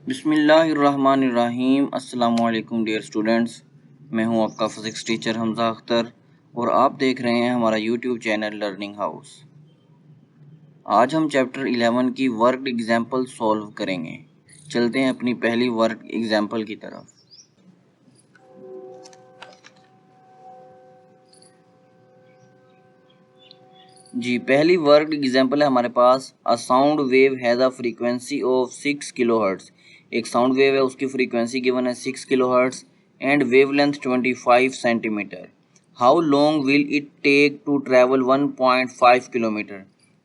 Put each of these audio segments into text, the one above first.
बिस्मिल्लाहिर्रहमानिर्रहीम। अस्सलाम वालेकुम डियर स्टूडेंट्स, मैं हूं आपका फ़िज़िक्स टीचर हमज़ा अख्तर और आप देख रहे हैं हमारा यूट्यूब चैनल लर्निंग हाउस। आज हम चैप्टर 11 की वर्कड एग्जाम्पल सॉल्व करेंगे। चलते हैं अपनी पहली वर्कड एग्जाम्पल की तरफ। जी, पहली वर्कड एग्जाम्पल है हमारे पास। A sound wave has a frequency of 6 kilohertz. एक साउंड वेव है, उसकी फ्रीक्वेंसी गिवन है 6 kilohertz and wavelength 25 centimetre. How long will it take to travel 1.5 kilometre.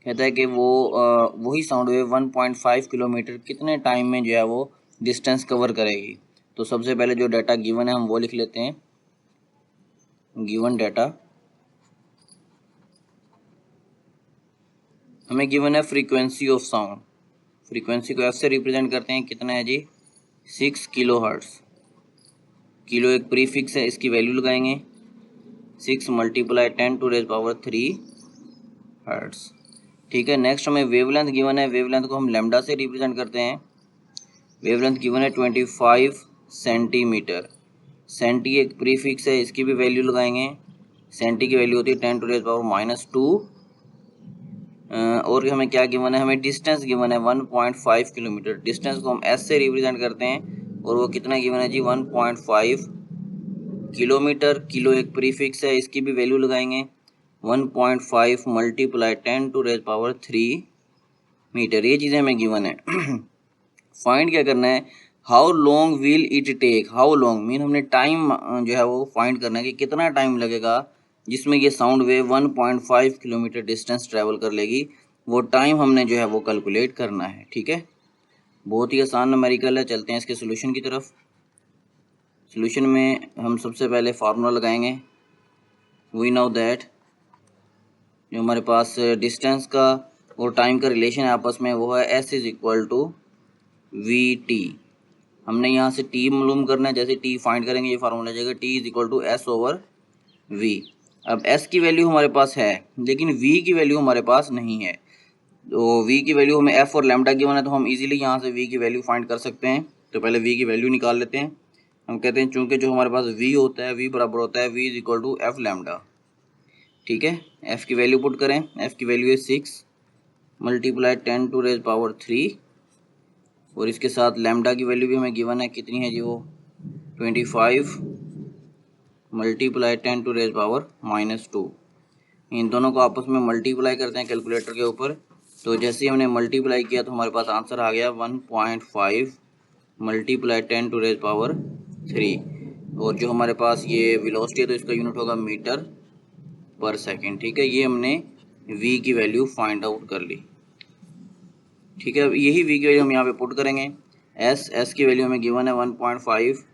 कहता है कि वही साउंड वेव 1.5 किलोमीटर कितने टाइम में जो है वो डिस्टेंस कवर करेगी। तो सबसे पहले जो डाटा गिवन है हम वो लिख लेते हैं। गिवन डाटा हमें गिवन है फ्रीक्वेंसी ऑफ साउंड। फ्रीक्वेंसी को एफ से रिप्रेजेंट करते हैं, कितना है जी 6 किलो हर्ट्स। किलो एक प्रीफिक्स है, इसकी वैल्यू लगाएंगे 6 मल्टीप्लाई 10⁻³ हर्ट्स। ठीक है, नेक्स्ट हमें वेवलेंथ गिवन है। वेवलेंथ को हम लैम्डा से रिप्रेजेंट करते हैं। वेवलेंथ गिवन है 25 सेंटीमीटर। सेंटी एक प्रीफिक्स है, इसकी भी वैल्यू लगाएंगे। सेंटी की वैल्यू होती है 10⁻²। और हमें क्या गिवन है, हमें डिस्टेंस गिवन है 1.5 किलोमीटर। डिस्टेंस को हम एस से रिप्रेजेंट करते हैं और वो कितना गिवन है जी 1.5 किलोमीटर। किलो एक प्रीफिक्स है, इसकी भी वैल्यू लगाएंगे 1.5 मल्टीप्लाई 10⁻³ मीटर। ये चीज़ें हमें गिवन है। फाइंड क्या करना है, how long will it take. How long mean हमने टाइम जो है वो फाइंड करना है कि कितना टाइम लगेगा जिसमें ये sound wave 1.5 kilometre distance travel कर लेगी। वो टाइम हमने जो है वो कैलकुलेट करना है। ठीक है, बहुत ही आसान न्यूमेरिकल है। चलते हैं इसके सोल्यूशन की तरफ। सोल्यूशन में हम सबसे पहले फार्मूला लगाएंगे। वी नो दैट जो हमारे पास डिस्टेंस का और टाइम का रिलेशन है आपस में, वो है S is equal to V T. हमने यहाँ से टी मालूम करना है। जैसे टी फाइंड करेंगे ये फार्मूला जाएगा T is equal to S over V. अब एस की वैल्यू हमारे पास है लेकिन वी की वैल्यू हमारे पास नहीं है। तो वी की वैल्यू हमें एफ और लैम्डा गिवन है, तो हम इजीली यहाँ से वी की वैल्यू फाइंड कर सकते हैं। तो पहले वी की वैल्यू निकाल लेते हैं। हम कहते हैं चूंकि जो हमारे पास वी होता है, वी बराबर होता है V is equal to F lambda. ठीक है, एफ की वैल्यू पुट करें। एफ की वैल्यू है 6 मल्टीप्लाई 10⁻³ और इसके साथ लैम्डा की वैल्यू भी हमें गिवन है, कितनी है जी वो 25 मल्टीप्लाई 10⁻²। इन दोनों को आपस में मल्टीप्लाई करते हैं कैलकुलेटर के ऊपर। तो जैसे ही हमने मल्टीप्लाई किया तो हमारे पास आंसर आ गया 1.5 मल्टीप्लाई 10⁻³ और जो हमारे पास ये वेलोसिटी है तो इसका यूनिट होगा मीटर पर सेकेंड। ठीक है, ये हमने v की वैल्यू फाइंड आउट कर ली। ठीक है, यही v की वैल्यू हम यहाँ पे पुट करेंगे। s की वैल्यू हमें गिवन है 1.5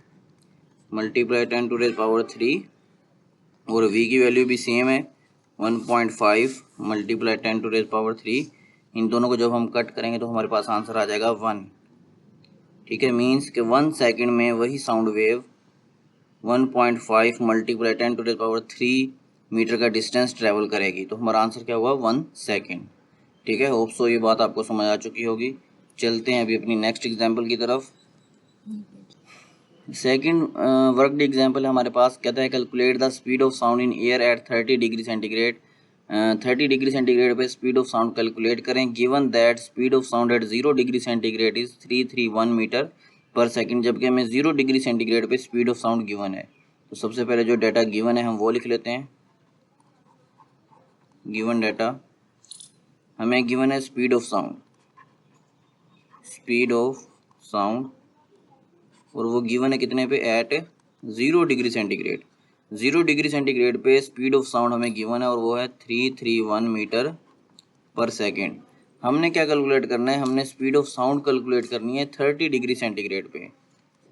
मल्टीप्लाई 10⁻³ और v की वैल्यू भी सेम है 1.5 मल्टीप्लाई 10⁻³। इन दोनों को जब हम कट करेंगे तो हमारे पास आंसर आ जाएगा 1। ठीक है, मीन्स कि 1 सेकेंड में वही साउंड वेव 1.5 मल्टीप्लाई 10⁻³ मीटर का डिस्टेंस ट्रैवल करेगी। तो हमारा आंसर क्या हुआ 1 सेकेंड। ठीक है, होप सो ये बात आपको समझ आ चुकी होगी। चलते हैं अभी अपनी नेक्स्ट एग्जाम्पल की तरफ। सेकेंड वर्कड एग्जाम्पल है हमारे पास। कहता है calculate the speed of sound in air at 30 degree centigrade. 30 degree centigrade पे स्पीड ऑफ साउंड कैलकुलेट करें। Given that speed of sound at 0 degree centigrade is 331 metre पर सेकेंड, जबकि हमें 0 डिग्री सेंटीग्रेड पे स्पीड ऑफ साउंड गिवन है। तो सबसे पहले जो डाटा गिवन है हम वो लिख लेते हैं। गिवन डाटा हमें गिवन है speed of sound, speed of sound और वो गिवन है कितने पे, at 0 degree centigrade. 0 degree centigrade पे स्पीड ऑफ साउंड हमें गिवन है और वो है 331 मीटर पर सेकेंड। हमने क्या कैलकुलेट करना है, हमने स्पीड ऑफ साउंड कैलकुलेट करनी है 30 डिग्री सेंटीग्रेड पे।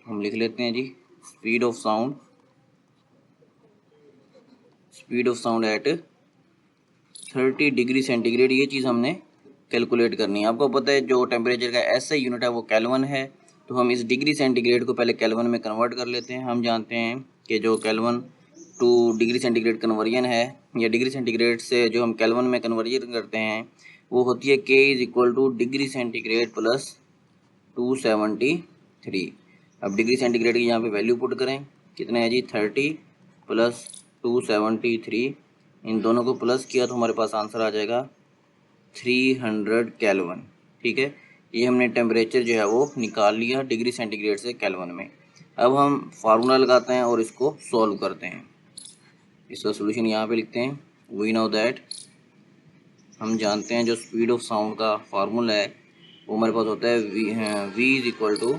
हम लिख लेते हैं जी speed of sound, speed of sound at 30 degree centigrade. ये चीज़ हमने कैलकुलेट करनी है। आपको पता है जो टेम्परेचर का एसआई यूनिट है वो केल्विन है, तो हम इस डिग्री सेंटीग्रेड को पहले केल्विन में कन्वर्ट कर लेते हैं। हम जानते हैं कि जो kelvin two degree centigrade conversion है या डिग्री सेंटीग्रेड से जो हम केल्विन में कन्वर्जन करते हैं वो होती है K is equal two degree centigrade plus 270 3। अब डिग्री सेंटीग्रेड की यहाँ पे वैल्यू पुट करें, कितना है जी 30 प्लस 273, इन दोनों को प्लस किया तो हमारे पास आंसर आ जाएगा 300 केल्विन। ठीक है, ये हमने टेम्परेचर जो है वो निकाल लिया डिग्री सेंटीग्रेड से केल्विन में। अब हम फार्मूला लगाते हैं और इसको सॉल्व करते हैं। इसका सोल्यूशन यहाँ पे लिखते हैं। वी नो दैट, हम जानते हैं जो स्पीड ऑफ साउंड का फार्मूला है वो हमारे पास होता है v is equal to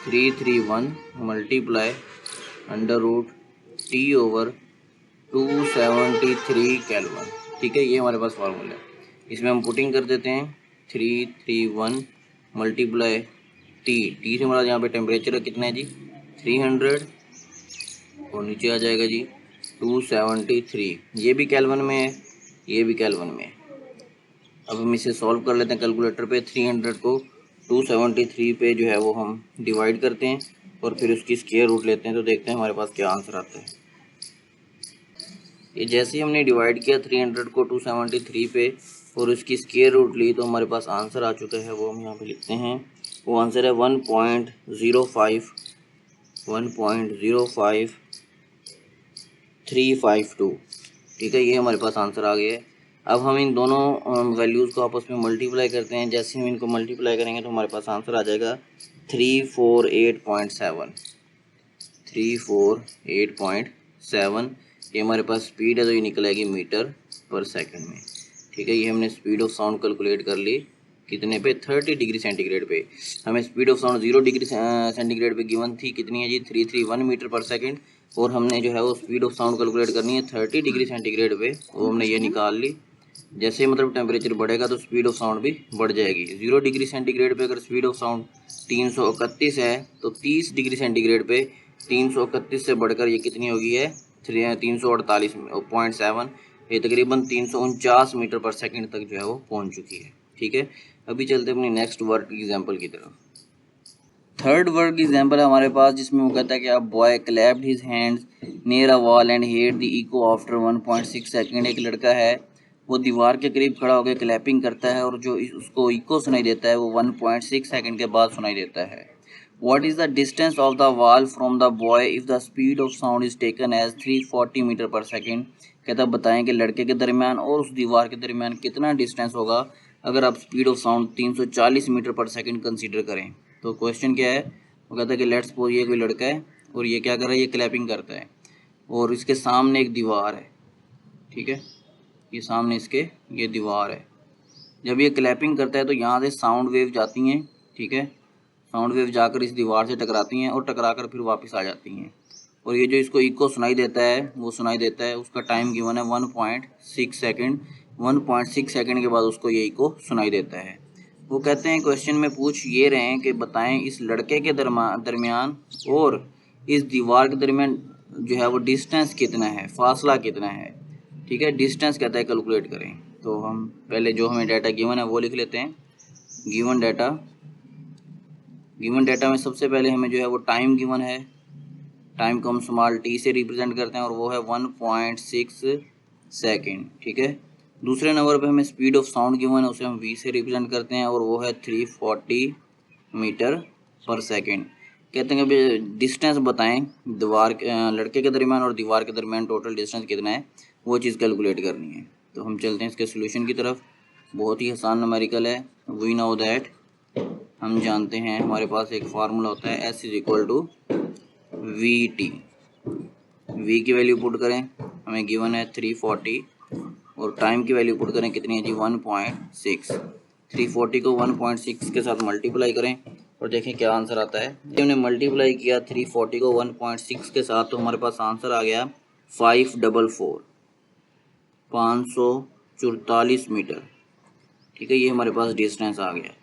331 multiply under root T over 273 kelvin. ठीक है, ये हमारे पास फार्मूला है। इसमें हम पुटिंग कर देते हैं 331 मल्टीप्लाई टी से हमारा यहाँ पे टेम्परेचर कितना है जी 300, और नीचे आ जाएगा जी 273, ये भी केल्विन में है, ये भी केल्विन में है। अब हम इसे सॉल्व कर लेते हैं कैलकुलेटर पे। 300 को 273 पे जो है वो हम डिवाइड करते हैं और फिर उसकी स्क्वायर रूट लेते हैं, तो देखते हैं हमारे पास क्या आंसर आता है। ये जैसे ही हमने डिवाइड किया 300 को 273 पे और उसकी स्क्वायर रूट ली तो हमारे पास आंसर आ चुका है, वो हम यहाँ पे लिखते हैं। वो आंसर है 1.05352। ठीक है, ये हमारे पास आंसर आ गया है। अब हम इन दोनों वैल्यूज़ को आपस में मल्टीप्लाई करते हैं। जैसे हम इनको मल्टीप्लाई करेंगे तो हमारे पास आंसर आ जाएगा 348.7। 348.7 ये हमारे पास स्पीड है, तो ये निकलेगी मीटर पर सेकंड में। ठीक है, ये हमने स्पीड ऑफ साउंड कैलकुलेट कर ली कितने पे 30 डिग्री सेंटीग्रेड पे। हमें speed of sound 0 degree centigrade पे गिवन थी, कितनी है जी 331 मीटर पर सेकंड, और हमने जो है वो स्पीड ऑफ साउंड कैलकुलेट करनी है 30 डिग्री सेंटीग्रेड पे, वो हमने ये निकाल ली। जैसे मतलब टेम्परेचर बढ़ेगा तो स्पीड ऑफ साउंड भी बढ़ जाएगी। 0 डिग्री सेंटीग्रेड पे अगर स्पीड ऑफ साउंड 331 है तो 30 डिग्री सेंटीग्रेड पे 331 से बढ़कर ये कितनी होगी है 348.7, ये तकरीबन 349 मीटर पर सेकंड तक जो है वो पहुंच चुकी है। ठीक है, अभी चलते हैं अपनी नेक्स्ट वर्ड एग्जाम्पल की तरफ। थर्ड वर्ड एग्जाम्पल है हमारे पास, जिसमें वो कहता है कि अब boy clapped his hands near a wall and heard the echo after 1.6 second. एक लड़का है वो दीवार के करीब खड़ा होकर क्लैपिंग करता है और जो उसको इको सुनाई देता है वो 1.6 सेकंड के बाद सुनाई देता है। What is the distance of the wall from the boy if the speed of sound is taken as 340 metre पर सेकेंड। कहता बताएं कि लड़के के दरमियान और उस दीवार के दरमियान कितना डिस्टेंस होगा अगर आप स्पीड ऑफ साउंड 340 मीटर पर सेकेंड कंसीडर करें। तो क्वेश्चन क्या है, वो कहता है कि लेट्स सपोज ये कोई लड़का है और ये क्या कर रहा है, ये क्लैपिंग करता है और इसके सामने एक दीवार है। ठीक है, ये सामने इसके ये दीवार है। जब ये क्लैपिंग करता है तो यहाँ से साउंड वेव जाती हैं। ठीक है, साउंड वेव जाकर इस दीवार से टकराती हैं और टकराकर फिर वापस आ जाती हैं, और ये जो इसको इको सुनाई देता है वो सुनाई देता है, उसका टाइम गिवन है 1.6 सेकंड। 1.6 सेकंड के बाद उसको ये इको सुनाई देता है। वो कहते हैं क्वेश्चन में पूछ ये रहे हैं कि बताएं इस लड़के के दरमियान और इस दीवार के दरमियान जो है वो डिस्टेंस कितना है, फासला कितना है। ठीक है, डिस्टेंस कहता है कैलकुलेट करें। तो हम पहले जो हमें डाटा गिवन है वो लिख लेते हैं। गिवन डाटा में सबसे पहले हमें जो है वो टाइम गिवन है। टाइम को हम स्मॉल टी से रिप्रेजेंट करते हैं और वो है 1.6 सेकेंड। ठीक है, दूसरे नंबर पे हमें स्पीड ऑफ साउंड गिवन है, उसे हम v से रिप्रेजेंट करते हैं और वो है 340 मीटर पर सेकेंड। कहते हैं कि डिस्टेंस बताएं दीवार लड़के के दरमियान और दीवार के दरमियान टोटल डिस्टेंस कितना है, वो चीज़ कैलकुलेट करनी है। तो हम चलते हैं इसके सोल्यूशन की तरफ। बहुत ही आसान न्यूमेरिकल है। वी नो दैट, हम जानते हैं हमारे पास एक फार्मूला होता है S is equal to VT। V की वैल्यू पुट करें, हमें गिवन है 340 और टाइम की वैल्यू पुट करें कितनी है जी 1.6। 340 को 1.6 के साथ मल्टीप्लाई करें और देखें क्या आंसर आता है। जब हमने मल्टीप्लाई किया 340 को 1.6 के साथ तो हमारे पास आंसर आ गया 544 मीटर। ठीक है, ये हमारे पास डिस्टेंस आ गया।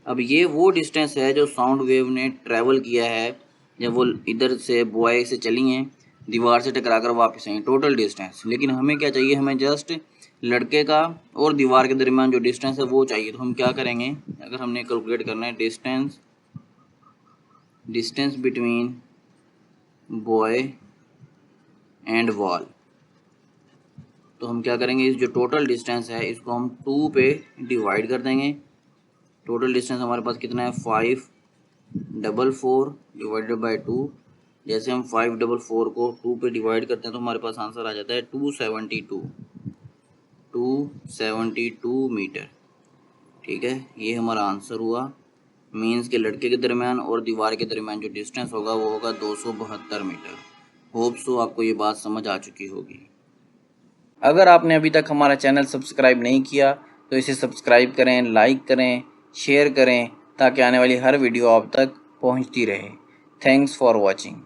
अब ये वो डिस्टेंस है जो साउंड वेव ने ट्रैवल किया है जब वो इधर से बॉय से चली हैं, दीवार से टकराकर वापस आई, टोटल डिस्टेंस। लेकिन हमें क्या चाहिए, हमें जस्ट लड़के का और दीवार के दरमियान जो डिस्टेंस है वो चाहिए। तो हम क्या करेंगे, अगर हमने कैलकुलेट करना है distance between boy and wall, तो हम क्या करेंगे, इस जो टोटल डिस्टेंस है इसको हम 2 पे डिवाइड कर देंगे। टोटल डिस्टेंस हमारे पास कितना है 5 444 डिवाइडेड बाई 2। जैसे हम 544 को 2 पे डिवाइड करते हैं तो हमारे पास आंसर आ जाता है 272 मीटर। ठीक है, ये हमारा आंसर हुआ। मीन्स के लड़के के दरमियान और दीवार के दरमियान जो डिस्टेंस होगा वो होगा 272 मीटर। होप सो आपको ये बात समझ आ चुकी होगी। अगर आपने अभी तक हमारा चैनल सब्सक्राइब नहीं किया तो इसे सब्सक्राइब करें, लाइक करें, शेयर करें ताकि आने वाली हर वीडियो आप तक पहुंचती रहे। Thanks for watching.